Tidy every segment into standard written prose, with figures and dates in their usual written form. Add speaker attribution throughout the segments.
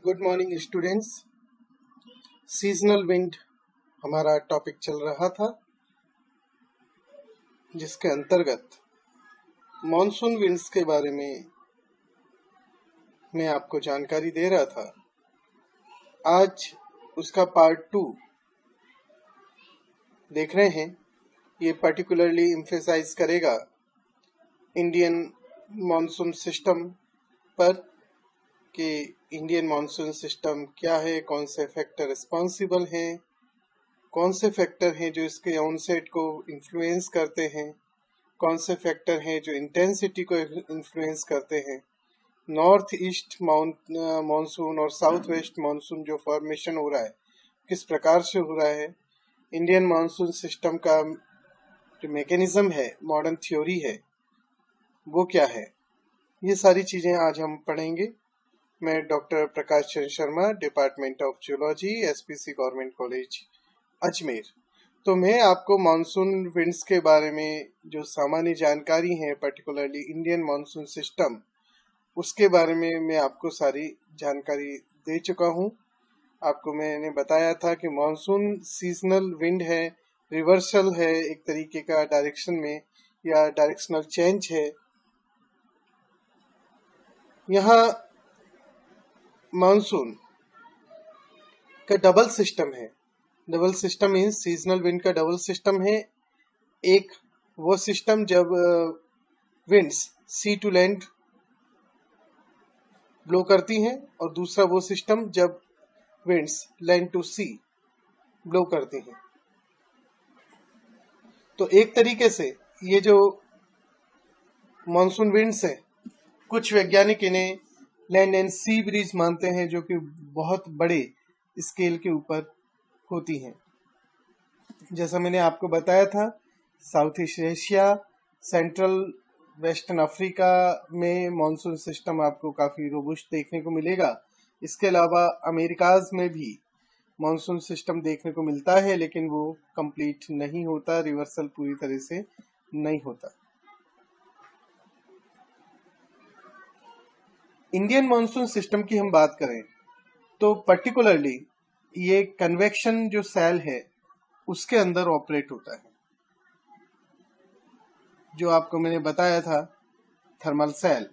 Speaker 1: Good morning students. Seasonal wind हमारा topic चल रहा था, जिसके अंतर्गत मॉनसून विंड्स के बारे में मैं आपको जानकारी दे रहा था। आज उसका पार्ट 2 देख रहे हैं। ये पर्टिकुलरली एम्फेसाइज करेगा इंडियन मॉनसून सिस्टम पर कि इंडियन मॉनसून सिस्टम क्या है, कौन से फैक्टर रिस्पॉन्सिबल हैं, कौन से फैक्टर हैं जो इसके ऑनसेट को इन्फ्लुएंस करते हैं, कौन से फैक्टर हैं जो इंटेंसिटी को इन्फ्लुएंस करते हैं। नॉर्थ ईस्ट मॉनसून और साउथ वेस्ट मॉनसून जो फॉर्मेशन हो रहा है किस प्रकार से हो रहा है, इंडियन मॉनसून सिस्टम का जो मैकेनिज्म है, मॉडर्न थ्योरी है, वो क्या है। ये सारी चीजें आज हम पढ़ेंगे। मैं doctor Prakash Chandra Sharma, department of geology, SPC government college Ajmer. तो मैं आपको मानसून विंड्स के बारे में जो सामान्य जानकारी है, पर्टिकुलरली इंडियन मानसून सिस्टम, उसके बारे में मैं आपको सारी जानकारी दे चुका हूँ। आपको मैंने बताया था कि मानसून सीजनल विंड है, रिवर्सल है, एक तरीके का डायरेक्शन में या डायरेक्शनल चेंज है। यहाँ मानसून का डबल सिस्टम है। Double system means seasonal wind का डबल सिस्टम है। एक वो सिस्टम जब winds sea to land blow करती हैं, और दूसरा वो सिस्टम जब winds land to sea blow करती हैं। तो एक तरीके से ये जो मॉनसून विंड्स हैं, कुछ वैज्ञानिक इन्हें लैंड एंड सी ब्रीज मानते हैं, जो कि बहुत बड़े स्केल के ऊपर होती हैं। जैसा मैंने आपको बताया था, south east Asia, central western Africa में मॉनसून सिस्टम आपको काफी रोबुस्ट देखने को मिलेगा। इसके अलावा अमेरिकाज में भी मॉनसून सिस्टम देखने को मिलता है, लेकिन वो कंप्लीट नहीं होता, रिवर्सल पूरी तरह से नहीं होता। इंडियन मॉनसून सिस्टम की हम बात करें तो पर्टिकुलरली ये कन्वेक्शन जो सेल है उसके अंदर ऑपरेट होता है। जो आपको मैंने बताया था, थर्मल सेल,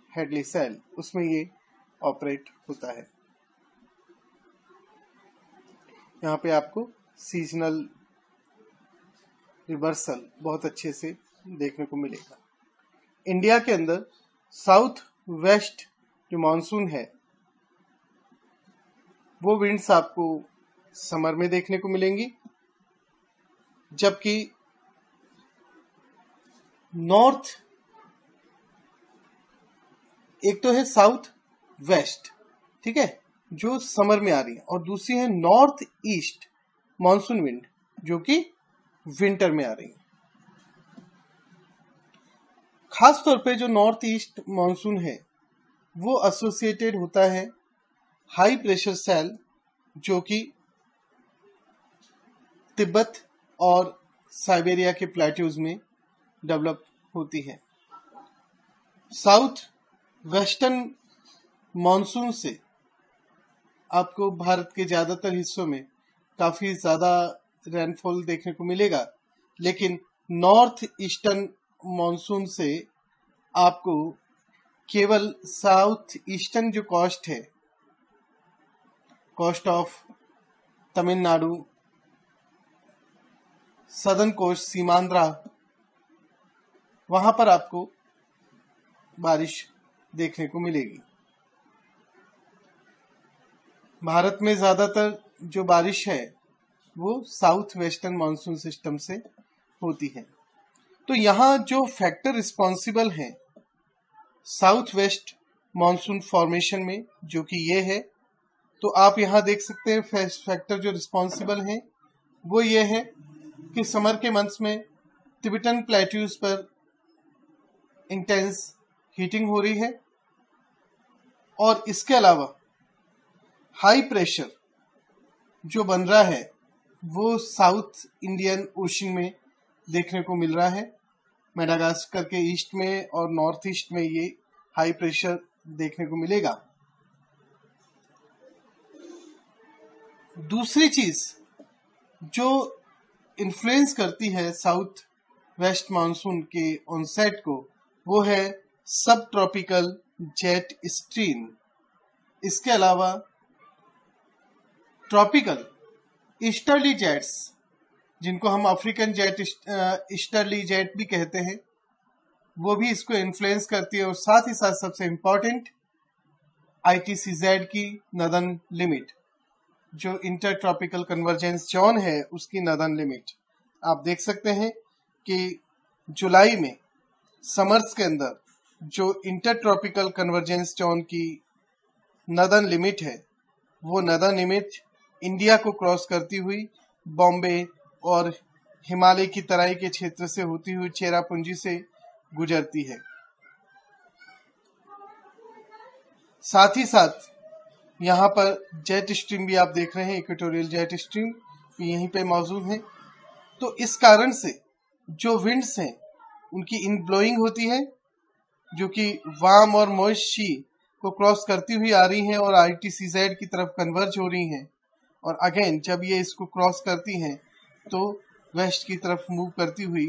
Speaker 1: हेडली सेल, उसमें ये ऑपरेट होता है। यहाँ पे आपको सीजनल रिवर्सल बहुत अच्छे से देखने को मिलेगा। इंडिया के अंदर साउथ वेस्ट जो मानसून है, वो विंड्स आपको समर में देखने को मिलेंगी, जबकि नॉर्थ, एक तो है साउथ वेस्ट, ठीक है, जो समर में आ रही है, और दूसरी है नॉर्थ ईस्ट मॉनसून विंड, जो कि विंटर में आ रही है। खास तौर पे जो नॉर्थ ईस्ट मॉनसून है वो एसोसिएटेड होता है हाई प्रेशर सेल, जो कि तिब्बत और साइबेरिया के प्लेट्यूज में डेवलप होती है। साउथ वेस्टर्न मॉनसून से आपको भारत के ज्यादातर हिस्सों में काफी ज्यादा रेनफॉल देखने को मिलेगा, लेकिन नॉर्थ ईस्टर्न मॉनसून से आपको केवल साउथ ईस्टर्न जो कोस्ट है, coast of Tamil Nadu, southern coast, Seemandhra, वहां पर आपको बारिश देखने को मिलेगी। भारत में ज्यादातर जो बारिश है वो साउथ वेस्टर्न मॉनसून सिस्टम से होती है। तो यहाँ जो फैक्टर रिस्पॉन्सिबल हैं साउथ वेस्ट मॉनसून फॉर्मेशन में, जो कि ये है, तो आप यहाँ देख सकते हैं फैक्टर जो रिस्पॉन्सिबल हैं वो ये है कि समर के मंथ्स में तिब्बतन प्लेट्यूज पर इंटेंस हीटिंग हो रही है, और इसके अलावा हाई प्रेशर जो बन रहा है वो साउथ इंडियन ओशन में देखने को मिल रहा है। मेडागास्कर के ईस्ट में और नॉर्थ ईस्ट में ये हाई प्रेशर देखने को मिलेगा। दूसरी चीज जो इन्फ्लुएंस करती है साउथ वेस्ट मानसून के ऑनसेट को, वो है सब ट्रॉपिकल जेट स्ट्रीम। इसके अलावा ट्रॉपिकल ईस्टर्ली जेट्स, जिनको हम अफ्रीकन जेट, ईस्टर्ली जेट भी कहते हैं, वो भी इसको इन्फ्लुएंस करती है। और साथ ही साथ सबसे इंपॉर्टेंट ITCZ की नदर्न लिमिट, जो इंटर ट्रॉपिकल कन्वर्जेंस जोन है, उसकी नदर्न लिमिट। आप देख सकते हैं कि जुलाई में समर्स के अंदर जो इंटर ट्रॉपिकल कन्वर्जेंस जोन की नदर्न लिमिट है, वो नदर्न लिमिट इंडिया को क्रॉस करती हुई बॉम्बे और हिमालय की तराई के क्षेत्र से होती हुई चेरापूंजी से गुजरती है। साथ ही साथ यहाँ पर जेट स्ट्रीम भी आप देख रहे हैं, इक्वेटोरियल जेट स्ट्रीम भी यहीं पे मौजूद है। तो इस कारण से जो विंड्स हैं उनकी इन ब्लोइंग होती है, जो कि वार्म और मॉइस्ट सी को क्रॉस करती हुई आ रही हैं और ITCZ की तरफ कन्वर्ज हो रही हैं। और अगेन जब ये इसको क्रॉस करती हैं तो वेस्ट की तरफ मूव करती हुई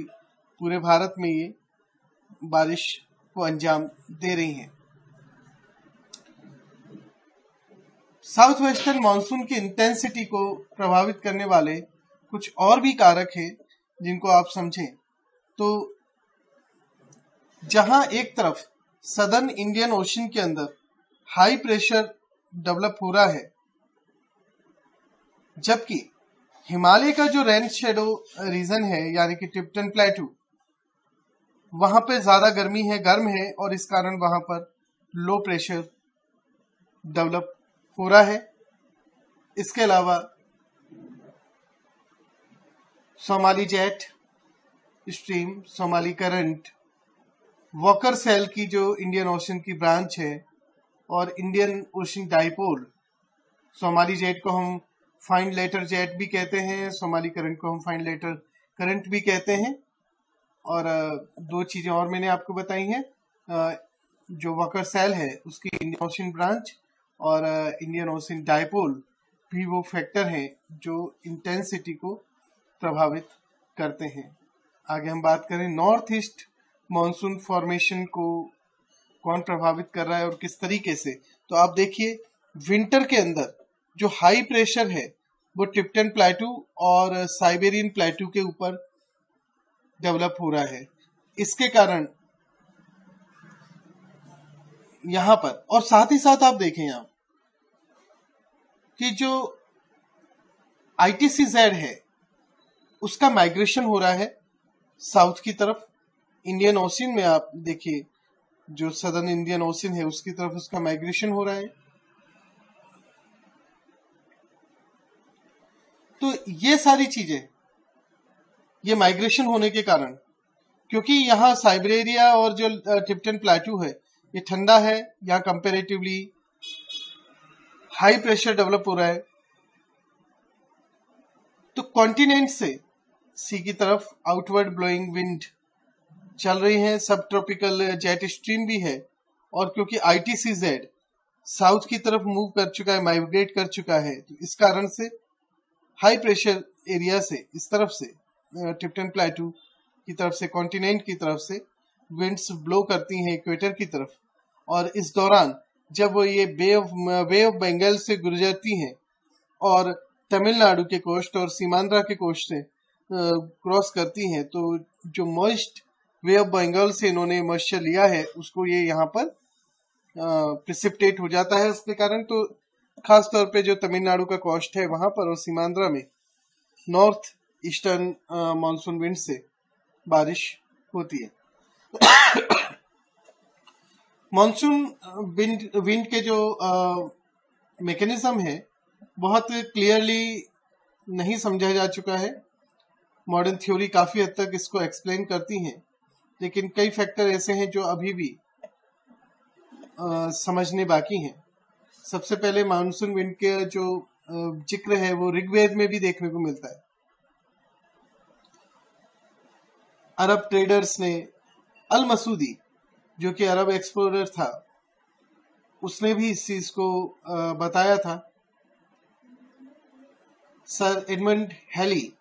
Speaker 1: पूरे भारत में ये बारिश को अंजाम दे रही हैं। साउथ वेस्टर्न मानसून की इंटेंसिटी को प्रभावित करने वाले कुछ और भी कारक हैं जिनको आप समझें। तो जहां एक तरफ सदर्न इंडियन ओशन के अंदर हाई प्रेशर डेवलप हो रहा है, जबकि हिमालय का जो रेन शेडो रीजन है यानी कि टिप्टन प्लेटू, वहां पे ज्यादा गर्मी है, गर्म है, और इस कारण वहां पर लो प्रेशर डेवलप हो रहा है। इसके अलावा Somali jet stream, Somali current, Walker cell की जो इंडियन ओशन की ब्रांच है, और Indian Ocean dipole, Somali jet को हम फाइन लेटर जेट भी कहते हैं, सोमाली करंट को हम फाइन लेटर करंट भी कहते हैं। और दो चीजें और मैंने आपको बताई हैं, जो वॉकर सेल है उसकी इंडियन ओशन ब्रांच, और इंडियन ओशन डाइपोल भी वो फैक्टर हैं जो इंटेंसिटी को प्रभावित करते हैं। आगे हम बात करें नॉर्थ ईस्ट मॉनसून फॉर्मेशन को कौन प्रभावित कर रहा है और किस तरीके से। तो आप देखिए, विंटर के अंदर जो हाई प्रेशर है वो टिप्टन प्लेटू और साइबेरियन प्लेटू के ऊपर डेवलप हो रहा है। इसके कारण यहां पर, और साथ ही साथ आप देखें यहां कि जो ITCZ है उसका माइग्रेशन हो रहा है साउथ की तरफ। इंडियन ओशन में आप देखिए, जो सदर्न इंडियन ओशन है उसकी तरफ उसका माइग्रेशन हो रहा है। तो ये सारी चीजें, ये माइग्रेशन होने के कारण, क्योंकि यहाँ साइबेरिया और जो टिप्टन प्लेटू है ये ठंडा है, यहाँ कंपेरेटिवली हाई प्रेशर डेवलप हो रहा है, तो कॉन्टिनेंट से सी की तरफ आउटवर्ड ब्लोइंग विंड चल रही है, सब ट्रॉपिकल जेट स्ट्रीम भी है। और क्योंकि ITCZ साउथ की तरफ मूव कर चुका है, माइग्रेट कर चुका है, तो इस कारण से हाई प्रेशर एरिया से इस तरफ से टिप्टन प्लेटू की तरफ से, कॉन्टिनेंट की तरफ से विंड्स ब्लो करती हैं इक्वेटर की तरफ। और इस दौरान जब वो ये बे ऑफ बंगाल से गुजरती हैं और तमिलनाडु के कोस्ट और सीमांध्रा के कोस्ट से क्रॉस करती हैं, तो जो मॉइस्ट वे ऑफ बंगाल से इन्होंने मॉइस्चर लिया है उसको ये यहाँ पर प्रिसिपिटेट हो जाता है उसके कारण। तो खास तौर पे जो तमिलनाडु का कोस्ट है वहां पर और सीमांध्रा में नॉर्थ ईस्टर्न मानसून विंड से बारिश होती है। मानसून विंड के जो मैकेनिज्म है बहुत क्लियरली नहीं समझा जा चुका है। मॉडर्न थ्योरी काफी हद तक इसको एक्सप्लेन करती है, लेकिन कई फैक्टर ऐसे हैं जो अभी भी समझने बाकी हैं। सबसे पहले मानसून विंड के जो जिक्र है वो ऋग्वेद में भी देखने को मिलता है। अरब ट्रेडर्स ने, अल मसूदी जो कि अरब एक्सप्लोरर था, उसने भी इस चीज को बताया था सर एडमंड हेली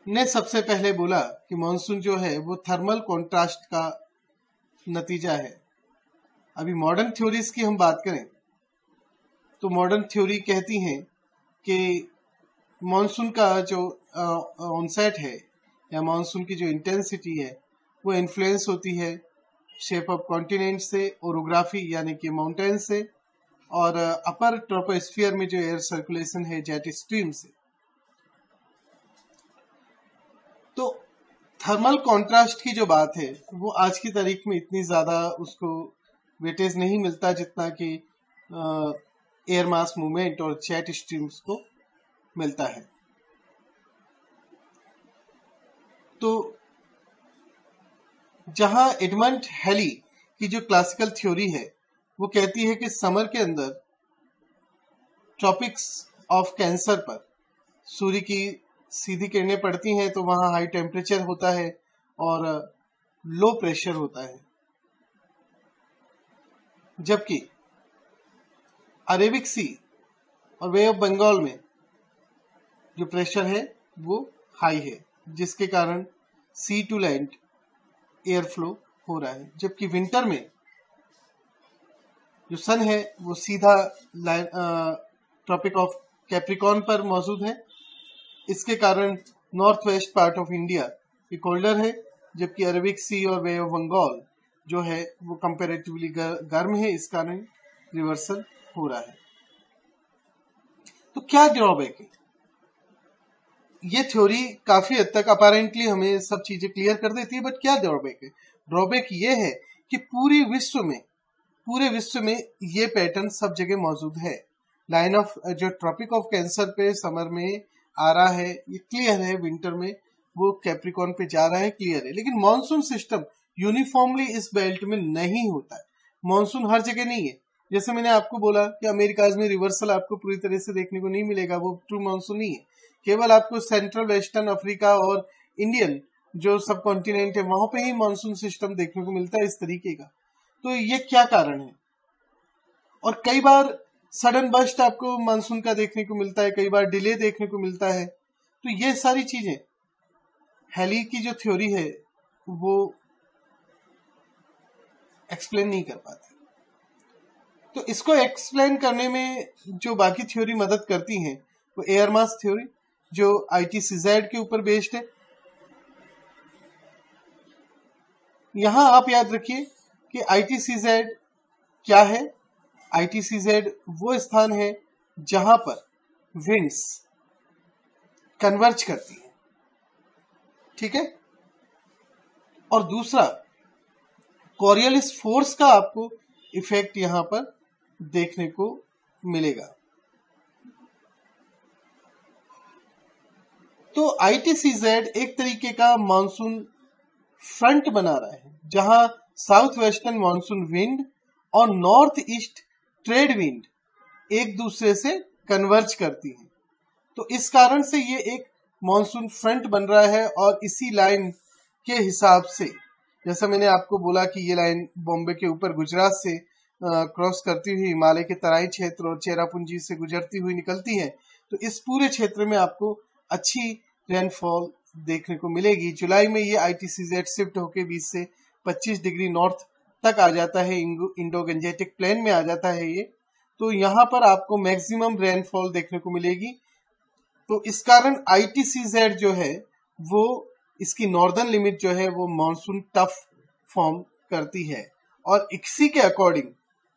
Speaker 1: ने सबसे पहले बोला कि मॉनसून जो है वो थर्मल कॉन्ट्रास्ट का नतीजा है। अभी मॉडर्न थ्योरीज की हम बात करें तो मॉडर्न थ्योरी कहती हैं कि मॉनसून का जो ऑनसेट है या मॉनसून की जो इंटेंसिटी है वो इन्फ्लुएंस होती है शेप ऑफ कॉन्टिनेंट से, ओरोग्राफी यानी कि माउंटेन से, और अपर ट्रोपोस्फियर में जो एयर सर्कुलेशन है जेट स्ट्रीम से। तो थर्मल कॉन्ट्रास्ट की जो बात है वो आज की तारीख में इतनी ज्यादा उसको वेटेज नहीं मिलता जितना कि एयर मास मूवमेंट और जेट स्ट्रीम्स को मिलता है। तो जहां एडमंड हेली की जो क्लासिकल थ्योरी है वो कहती है कि समर के अंदर ट्रॉपिक्स ऑफ कैंसर पर सूर्य की सीधी किरणें पड़ती हैं तो वहां हाई टेम्परेचर होता है और लो प्रेशर होता है, जबकि अरेबिक सी और वे ऑफ बंगाल में जो प्रेशर है वो हाई है, जिसके कारण सी टू लैंड एयर फ्लो हो रहा है। जबकि विंटर में जो सन है वो सीधा ट्रॉपिक ऑफ कैप्रिकॉर्न पर मौजूद है। इसके कारण north west part of India colder है, जबकि अरबिक सी और वे ऑफ बंगाल जो है वो कंपेरेटिवली गर्म है। इस कारण रिवर्सल हो रहा है। तो क्या ड्रॉबैक है? ये थ्योरी काफी हद तक अपेरेंटली हमें सब चीजें क्लियर कर देती है, बट क्या ड्रॉबैक है? ड्रॉबैक ये है कि पूरे विश्व में ये पैटर्न सब जगह मौजूद है। लाइन ऑफ जो ट्रॉपिक ऑफ कैंसर पे समर में आ रहा है ये क्लियर है, विंटर में वो कैप्रिकॉर्न पे जा रहा है, क्लियर है। लेकिन मॉनसून सिस्टम यूनिफॉर्मली इस बेल्ट में नहीं होता है। मॉनसून हर जगह नहीं है। जैसे मैंने आपको बोला कि अमेरिकाज में रिवर्सल आपको पूरी तरह से देखने को नहीं मिलेगा, वो ट्रू मॉनसून नहीं है। केवल आपको सेंट्रल वेस्टर्न अफ्रीका और इंडियन जो सब कॉन्टिनेंट है वहां पे ही मॉनसून सिस्टम देखने को मिलता है इस तरीके का। तो ये क्या कारण है? और कई बार सडन बस्ट आपको मानसून का देखने को मिलता है, कई बार डिले देखने को मिलता है। तो ये सारी चीजें हेली की जो थ्योरी है वो एक्सप्लेन नहीं कर पाती। तो इसको एक्सप्लेन करने में जो बाकी थ्योरी मदद करती हैं वो एयर मास थ्योरी जो ITCZ के ऊपर बेस्ड है। यहां आप याद रखिए कि ITCZ क्या है? ITCZ वो स्थान है जहां पर विंड्स कन्वर्ज करती है, ठीक है। और दूसरा कोरियलिस फोर्स का आपको इफेक्ट यहां पर देखने को मिलेगा। तो ITCZ एक तरीके का मानसून फ्रंट बना रहा है जहां साउथ वेस्टर्न मानसून विंड और नॉर्थ ईस्ट ट्रेड विंड एक दूसरे से कन्वर्ज करती हैं। तो इस कारण से ये एक मानसून फ्रंट बन रहा है और इसी लाइन के हिसाब से, जैसा मैंने आपको बोला कि ये लाइन बॉम्बे के ऊपर गुजरात से क्रॉस करती हुई हिमालय के तराई क्षेत्र और चेरापूंजी से गुजरती हुई निकलती है, तो इस पूरे क्षेत्र में आपको अच्छी रेनफॉल देखने को मिलेगी। जुलाई में ये ITCZ शिफ्ट होकर 20 से 25 डिग्री नॉर्थ तक आ जाता है, इंडो गंजेटिक प्लेन में आ जाता है ये। तो यहाँ पर आपको मैक्सिमम रेनफॉल देखने को मिलेगी। तो इस कारण ITCZ जो है वो इसकी नॉर्दर्न लिमिट जो है वो मानसून टफ फॉर्म करती है। और इसी के अकॉर्डिंग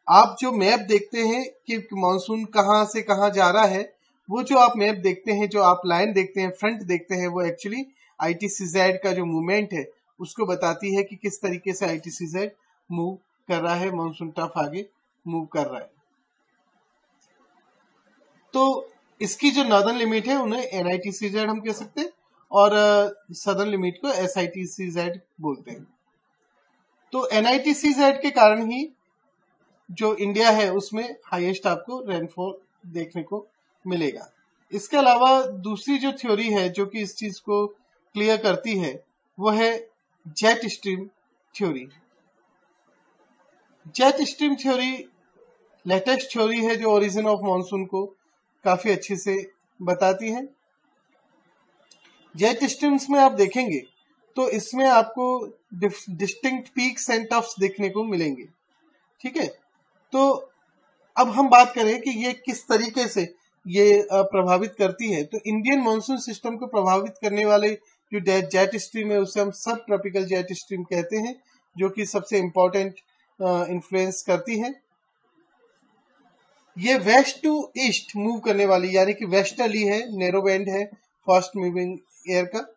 Speaker 1: आप जो मैप देखते हैं कि मानसून कहाँ से कहाँ जा रहा है, वो जो आप मैप देखते हैं, जो आप लाइन देखते हैं, फ्रंट देखते हैं, वो एक्चुअली ITCZ का जो मूवमेंट है उसको बताती है कि किस तरीके से ITCZ मूव कर रहा है, मानसून टफ आगे मूव कर रहा है। तो इसकी जो नॉर्दर्न लिमिट है उन्हें NITCZ हम कह सकते हैं और सदर्न लिमिट को SITCZ बोलते हैं। तो NITCZ के कारण ही जो इंडिया है उसमें हाईएस्ट आपको रेनफॉल देखने को मिलेगा। इसके अलावा दूसरी जो थ्योरी है जो कि इस चीज को क्लियर करती है वो है jet stream theory. Jet stream theory latest theory है जो ओरिजिन ऑफ मॉनसून को काफी अच्छे से बताती है। जेट स्ट्रीम्स में आप देखेंगे तो इसमें आपको डिस्टिंक्ट पीक्स एंड टफ्स देखने को मिलेंगे। ठीक है, तो अब हम बात करें कि ये किस तरीके से ये प्रभावित करती है। तो इंडियन मॉनसून सिस्टम को प्रभावित करने वाले जो जेट स्ट्रीम है उसे हम सब ट्रॉपिकल जेट स्ट्रीम कहते हैं, जो कि सबसे इंपॉर्टेंट इन्फ्लुएंस करती है। ये वेस्ट टू ईस्ट मूव करने वाली, यानी कि वेस्टर्ली है, नैरो बैंड है फास्ट मूविंग एयर का।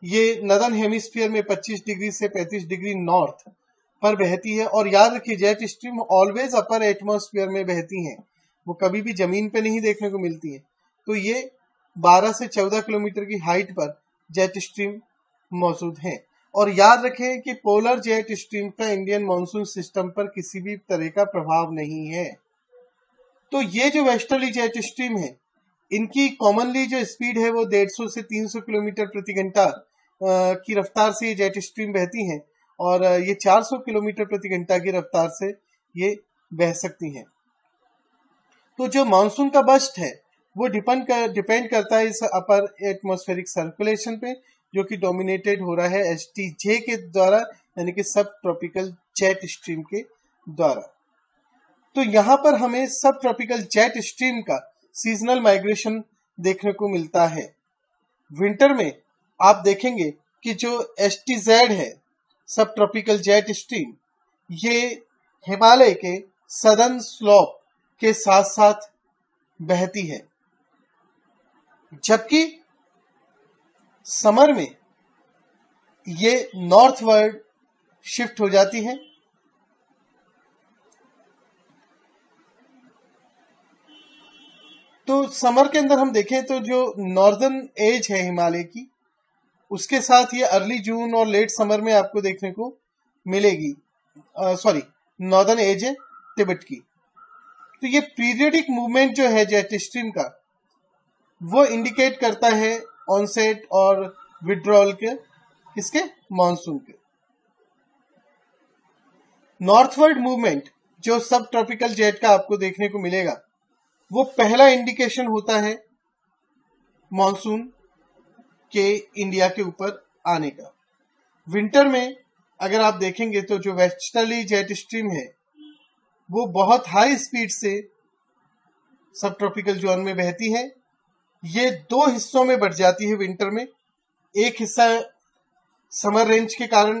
Speaker 1: ये नदर्न हेमिस्फीयर में 25 डिग्री से 35 डिग्री नॉर्थ पर बहती है। और याद रखिए, jet stream always upper atmosphere में बहती हैं, वो कभी भी जमीन पे नहीं देखने को मिलती है। तो ये 12 से 14 किलोमीटर की हाइट पर जेट स्ट्रीम मौजूद है। और याद रखें कि पोलर जेट स्ट्रीम का इंडियन मॉनसून सिस्टम पर किसी भी तरह का प्रभाव नहीं है। तो ये जो वेस्टर्ली जेट स्ट्रीम है, इनकी कॉमनली जो स्पीड है वो 150 से 300 किलोमीटर प्रति घंटा की रफ्तार से ये जेट स्ट्रीम बहती हैं, और ये 400 किलोमीटर प्रति घंटा की रफ्तार से ये बह सकती हैं। तो जो मानसून का बस्ट है वो डिपेंड करता है इस अपर एटमॉस्फेरिक सर्कुलेशन पे, जो कि डोमिनेटेड हो रहा है एसटीजे के द्वारा, यानी कि सब ट्रॉपिकल जेट स्ट्रीम के द्वारा। तो यहाँ पर हमें सब ट्रॉपिकल जेट स्ट्रीम का सीजनल माइग्रेशन देखने को मिलता है। विंटर में आप देखेंगे कि जो एसटीजेड है, सब ट्रॉपिकल जेट स्ट्रीम, ये हिमालय के सदर्न स्लोप के साथ साथ बहती है, जबकि समर में ये नॉर्थवर्ड शिफ्ट हो जाती है। तो समर के अंदर हम देखें तो जो नॉर्दर्न एज है हिमालय की, उसके साथ ये अर्ली जून और लेट समर में आपको देखने को मिलेगी। नॉर्दर्न एज है तिब्बत की। तो ये पीरियडिक मूवमेंट जो है जेट स्ट्रीम का, वो इंडिकेट करता है ऑनसेट और विड्रॉल के, किसके, मॉनसून के। नॉर्थवर्ड मूवमेंट जो सब ट्रॉपिकल जेट का आपको देखने को मिलेगा, वो पहला इंडिकेशन होता है मॉनसून के इंडिया के ऊपर आने का। विंटर में अगर आप देखेंगे तो जो वेस्टर्ली जेट स्ट्रीम है वो बहुत हाई स्पीड से सब ट्रॉपिकल जोन में बहती है। ये दो हिस्सों में बढ़ जाती है विंटर में। एक हिस्सा समर रेंज के कारण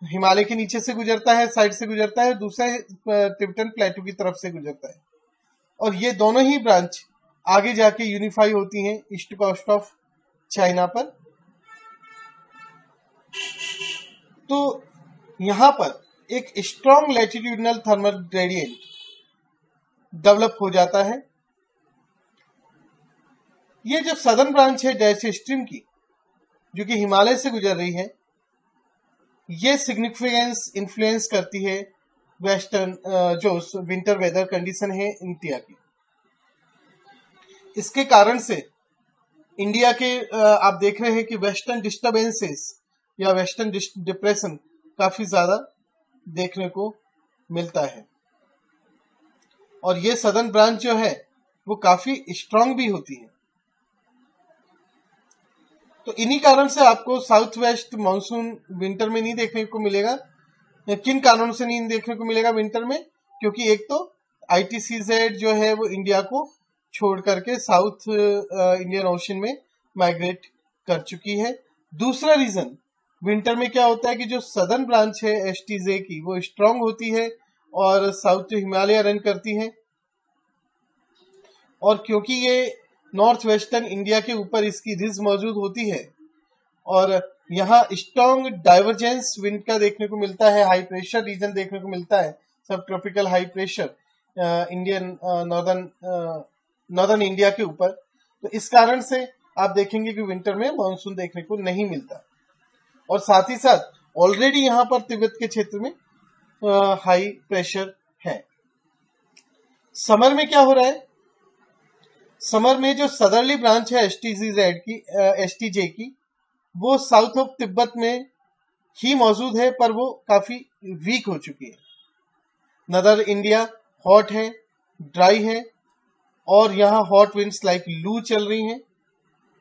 Speaker 1: हिमालय के नीचे से गुजरता है, साइड से गुजरता है, दूसरा टिबेटन प्लेटू की तरफ से गुजरता है। और ये दोनों ही ब्रांच आगे जाके यूनिफाई होती हैं ईस्ट कोस्ट ऑफ चाइना पर। तो यहां पर एक strong latitudinal thermal gradient develop हो जाता है। ये जो सदर्न ब्रांच है जेट स्ट्रीम की, जो कि हिमालय से गुजर रही है, ये सिग्निफिकेंस इन्फ्लुएंस करती है वेस्टर्न जो विंटर वेदर कंडीशन है इंडिया की। इसके कारण से इंडिया के आप देख रहे हैं कि वेस्टर्न डिस्टर्बेंसेस या वेस्टर्न डिप्रेशन काफी ज्यादा देखने को मिलता है। और ये सदर्न ब्रांच जो है वो काफी स्ट्रांग भी होती है। तो इन्हीं कारण से आपको साउथ वेस्ट मानसून विंटर में नहीं देखने को मिलेगा। किन कारणों से नहीं देखने को मिलेगा विंटर में? क्योंकि एक तो ITCZ जो है वो इंडिया को छोड़ करके साउथ इंडियन ओशन में माइग्रेट कर चुकी है। दूसरा रीजन, विंटर में क्या होता है कि जो सदर्न ब्रांच है STJ की, वो स्ट्रांग होती है और साउथ टू हिमालय रन करती है। और क्योंकि ये नॉर्थ वेस्टर्न इंडिया के ऊपर इसकी रिज मौजूद होती है और यहाँ स्ट्रॉन्ग डाइवर्जेंस विंड का देखने को मिलता है, हाई प्रेशर रीजन देखने को मिलता है, सब tropical high pressure Indian northern India के ऊपर। तो इस कारण से आप देखेंगे कि विंटर में मानसून देखने को नहीं मिलता। और साथ ही साथ ऑलरेडी यहाँ पर तिब्बत के क्षेत्र में हाई प्रेशर है। समर में क्या हो रहा है? समर में जो सदर्ली ब्रांच है STJ की, वो साउथ ऑफ तिब्बत में ही मौजूद है, पर वो काफी वीक हो चुकी है। नदर इंडिया हॉट है, ड्राई है, और यहाँ हॉट विंड्स लाइक लू चल रही हैं।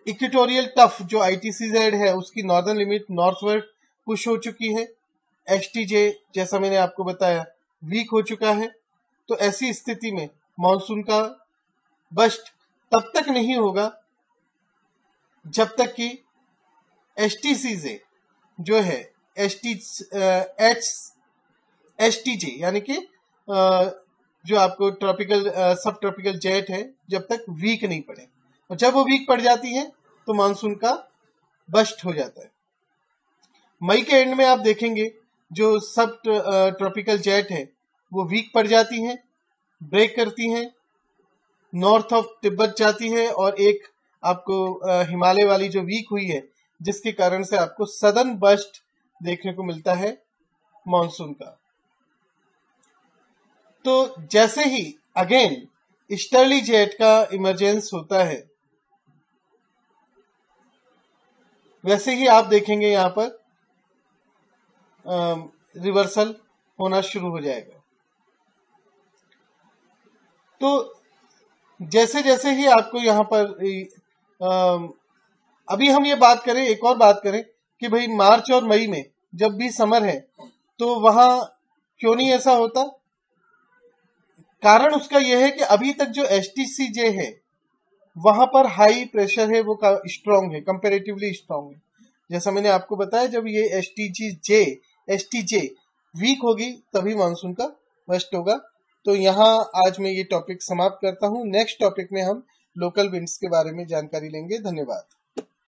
Speaker 1: इक्वेटोरियल टफ जो ITCZ है उसकी नॉर्दर्न लिमिट नॉर्थवर्ड पुश हो चुकी है। STJ जैसा मैंने आपको बताया वीक हो चुका है। तो ऐसी स्थिति में मॉनसून का बस्ट तब तक नहीं होगा जब तक कि STCZ जो है STJ यानी कि जो आपको ट्रॉपिकल सब ट्रॉपिकल जेट है जब तक वीक नहीं पड़े, और जब वो वीक पड़ जाती है तो मानसून का बस्ट हो जाता है। मई के एंड में आप देखेंगे जो सब ट्रॉपिकल जेट है वो वीक पड़ जाती हैं, ब्रेक करती हैं, नॉर्थ ऑफ तिब्बत जाती है और एक आपको हिमालय वाली जो वीक हुई है जिसके कारण से आपको सदर्न बस्ट देखने को मिलता है मॉनसून का। तो जैसे ही अगेन ईस्टर्ली जेट का इमरजेंस होता है वैसे ही आप देखेंगे यहाँ पर रिवर्सल होना शुरू हो जाएगा। तो जैसे जैसे ही आपको यहाँ पर अभी हम ये बात करें, एक और बात करें कि भाई मार्च और मई में जब भी समर है तो वहां क्यों नहीं ऐसा होता। कारण उसका यह है कि अभी तक जो STCJ है वहां पर हाई प्रेशर है वो स्ट्रांग है, कंपेरेटिवली स्ट्रांग है। जैसा मैंने आपको बताया जब ये STJ वीक होगी तभी मानसून का बस्ट होगा। तो यहाँ आज मैं ये टॉपिक समाप्त करता हूँ। नेक्स्ट टॉपिक में हम लोकल विंड्स के बारे में जानकारी लेंगे। धन्यवाद।